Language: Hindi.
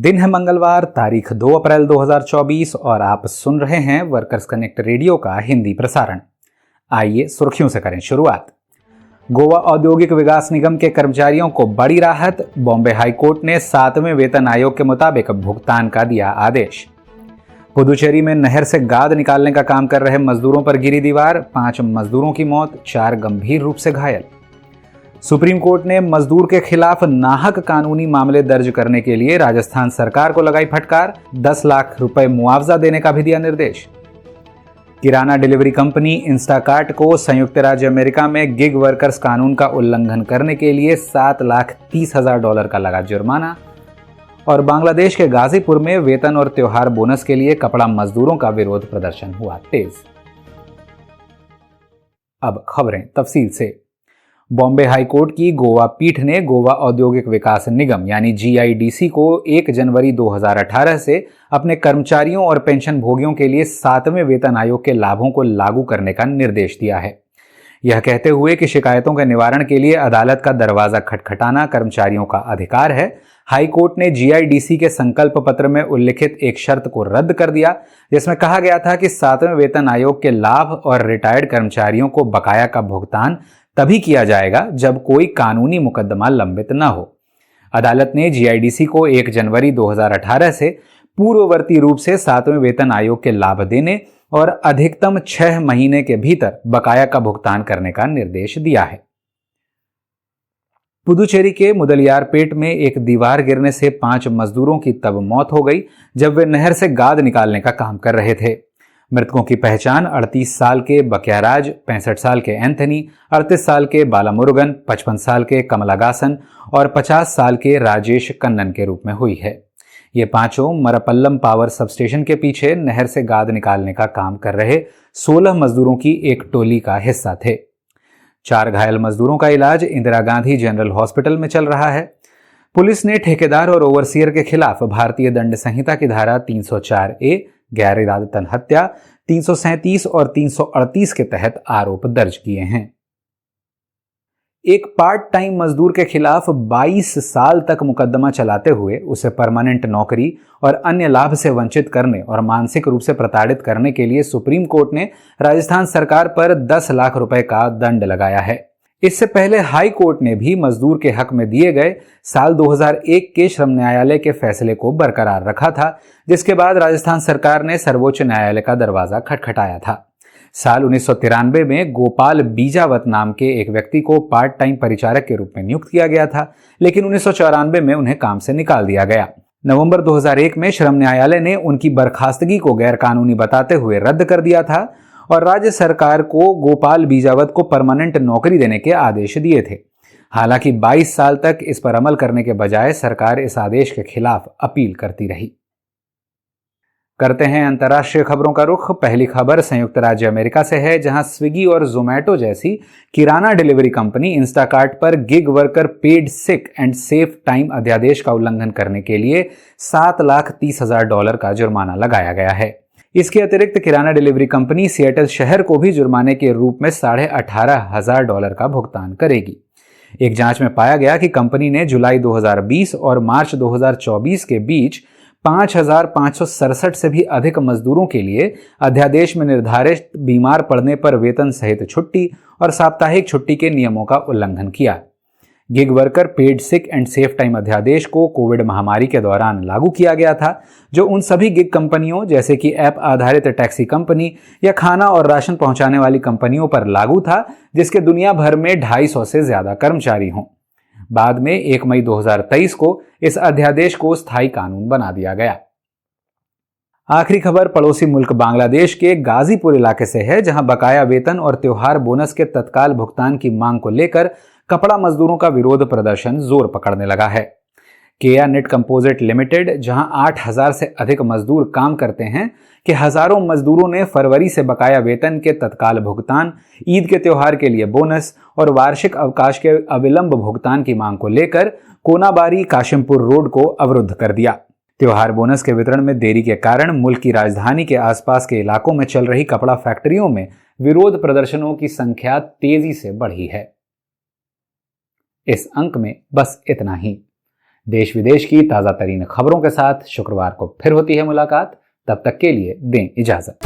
दिन है मंगलवार, तारीख 2 अप्रैल 2024 और आप सुन रहे हैं वर्कर्स कनेक्ट रेडियो का हिंदी प्रसारण। आइए सुर्खियों से करें शुरुआत। गोवा औद्योगिक विकास निगम के कर्मचारियों को बड़ी राहत, बॉम्बे हाईकोर्ट ने 7वें वेतन आयोग के मुताबिक भुगतान का दिया आदेश। पुदुचेरी में नहर से गाद निकालने का काम कर रहे मजदूरों पर गिरी दीवार, 5 मजदूरों की मौत, 4 गंभीर रूप से घायल। सुप्रीम कोर्ट ने मजदूर के खिलाफ नाहक कानूनी मामले दर्ज करने के लिए राजस्थान सरकार को लगाई फटकार, 10 लाख रुपए मुआवजा देने का भी दिया निर्देश। किराना डिलीवरी कंपनी इंस्टाकार्ट को संयुक्त राज्य अमेरिका में गिग वर्कर्स कानून का उल्लंघन करने के लिए $7,30,000 का लगा जुर्माना। और बांग्लादेश के गाजीपुर में वेतन और त्योहार बोनस के लिए कपड़ा मजदूरों का विरोध प्रदर्शन हुआ तेज। अब खबरें तफसील से। बॉम्बे हाईकोर्ट की गोवा पीठ ने गोवा औद्योगिक विकास निगम यानी GIDC को 1 जनवरी 2018 से अपने कर्मचारियों और पेंशन भोगियों के लिए 7वें वेतन आयोग के लाभों को लागू करने का निर्देश दिया है। यह कहते हुए कि शिकायतों के निवारण के लिए अदालत का दरवाजा खटखटाना कर्मचारियों का अधिकार है, हाईकोर्ट ने GIDC के संकल्प पत्र में उल्लिखित एक शर्त को रद्द कर दिया, जिसमें कहा गया था कि 7वें वेतन आयोग के लाभ और रिटायर्ड कर्मचारियों को बकाया का भुगतान तभी किया जाएगा जब कोई कानूनी मुकदमा लंबित न हो। अदालत ने GIDC को 1 जनवरी 2018 से पूर्ववर्ती रूप से 7वें वेतन आयोग के लाभ देने और अधिकतम 6 महीने के भीतर बकाया का भुगतान करने का निर्देश दिया है। पुदुचेरी के मुदलियारपेट में एक दीवार गिरने से 5 मजदूरों की तब मौत हो गई जब वे नहर से गाद निकालने का काम कर रहे थे। मृतकों की पहचान 38 साल के बकियाराज, 65 साल के एंथनी, 38 साल के बालामुरुगन, 55 साल के कमलागासन और 50 साल के राजेश कन्नन के रूप में हुई है। ये पांचों मरपल्लम पावर सबस्टेशन के पीछे नहर से गाद निकालने का काम कर रहे 16 मजदूरों की एक टोली का हिस्सा थे। 4 घायल मजदूरों का इलाज इंदिरा गांधी जनरल हॉस्पिटल में चल रहा है। पुलिस ने ठेकेदार और ओवरसियर के खिलाफ भारतीय दंड संहिता की धारा 304A गैर इरादतन हत्या, 337 और 338 के तहत आरोप दर्ज किए हैं। एक पार्ट टाइम मजदूर के खिलाफ 22 साल तक मुकदमा चलाते हुए उसे परमानेंट नौकरी और अन्य लाभ से वंचित करने और मानसिक रूप से प्रताड़ित करने के लिए सुप्रीम कोर्ट ने राजस्थान सरकार पर 10 लाख रुपए का दंड लगाया है। इससे पहले हाई कोर्ट ने भी मजदूर के हक में दिए गए साल 2001 के श्रम न्यायालय के फैसले को बरकरार रखा था, जिसके बाद राजस्थान सरकार ने सर्वोच्च न्यायालय का दरवाजा खटखटाया था। साल 1993 में गोपाल बीजावत नाम के एक व्यक्ति को पार्ट टाइम परिचारक के रूप में नियुक्त किया गया था, लेकिन 1994 में उन्हें काम से निकाल दिया गया। नवंबर 2001 में श्रम न्यायालय ने उनकी बर्खास्तगी को गैरकानूनी बताते हुए रद्द कर दिया था और राज्य सरकार को गोपाल बीजावत को परमानेंट नौकरी देने के आदेश दिए थे। हालांकि 22 साल तक इस पर अमल करने के बजाय सरकार इस आदेश के खिलाफ अपील करती रही। करते हैं अंतर्राष्ट्रीय खबरों का रुख। पहली खबर संयुक्त राज्य अमेरिका से है, जहां स्विगी और जोमैटो जैसी किराना डिलीवरी कंपनी इंस्टाकार्ट पर gig worker paid sick and safe time अध्यादेश का उल्लंघन करने के लिए $7,30,000 का जुर्माना लगाया गया है। इसके अतिरिक्त किराना डिलीवरी कंपनी सिएटल शहर को भी जुर्माने के रूप में $18,500 का भुगतान करेगी। एक जांच में पाया गया कि कंपनी ने जुलाई 2020 और मार्च 2024 के बीच 5,567 से भी अधिक मजदूरों के लिए अध्यादेश में निर्धारित बीमार पड़ने पर वेतन सहित छुट्टी और साप्ताहिक छुट्टी के नियमों का उल्लंघन किया। Gig worker paid sick and safe time अध्यादेश को कोविड महामारी के दौरान लागू किया गया था, जो उन सभी गिग कंपनियों जैसे कि ऐप आधारित टैक्सी कंपनी या खाना और राशन पहुंचाने वाली कंपनियों पर लागू था, जिसके दुनिया भर में 250 से ज्यादा कर्मचारी हों। बाद में 1 मई 2023 को इस अध्यादेश को स्थायी कानून बना दिया गया। आखिरी खबर पड़ोसी मुल्क बांग्लादेश के गाजीपुर इलाके से है, जहां बकाया वेतन और त्योहार बोनस के तत्काल भुगतान की मांग को लेकर कपड़ा मजदूरों का विरोध प्रदर्शन जोर पकड़ने लगा है। केया नेट कंपोजिट लिमिटेड, जहां 8,000 से अधिक मजदूर काम करते हैं, कि हजारों मजदूरों ने फरवरी से बकाया वेतन के तत्काल भुगतान, ईद के त्योहार के लिए बोनस और वार्षिक अवकाश के अविलंब भुगतान की मांग को लेकर कोनाबारी काशिमपुर रोड को अवरुद्ध कर दिया। त्योहार बोनस के वितरण में देरी के कारण मुल्क की राजधानी के आसपास के इलाकों में चल रही कपड़ा फैक्ट्रियों में विरोध प्रदर्शनों की संख्या तेजी से बढ़ी है। इस अंक में बस इतना ही। देश विदेश की ताजा तरीन खबरों के साथ शुक्रवार को फिर होती है मुलाकात। तब तक के लिए दें इजाजत।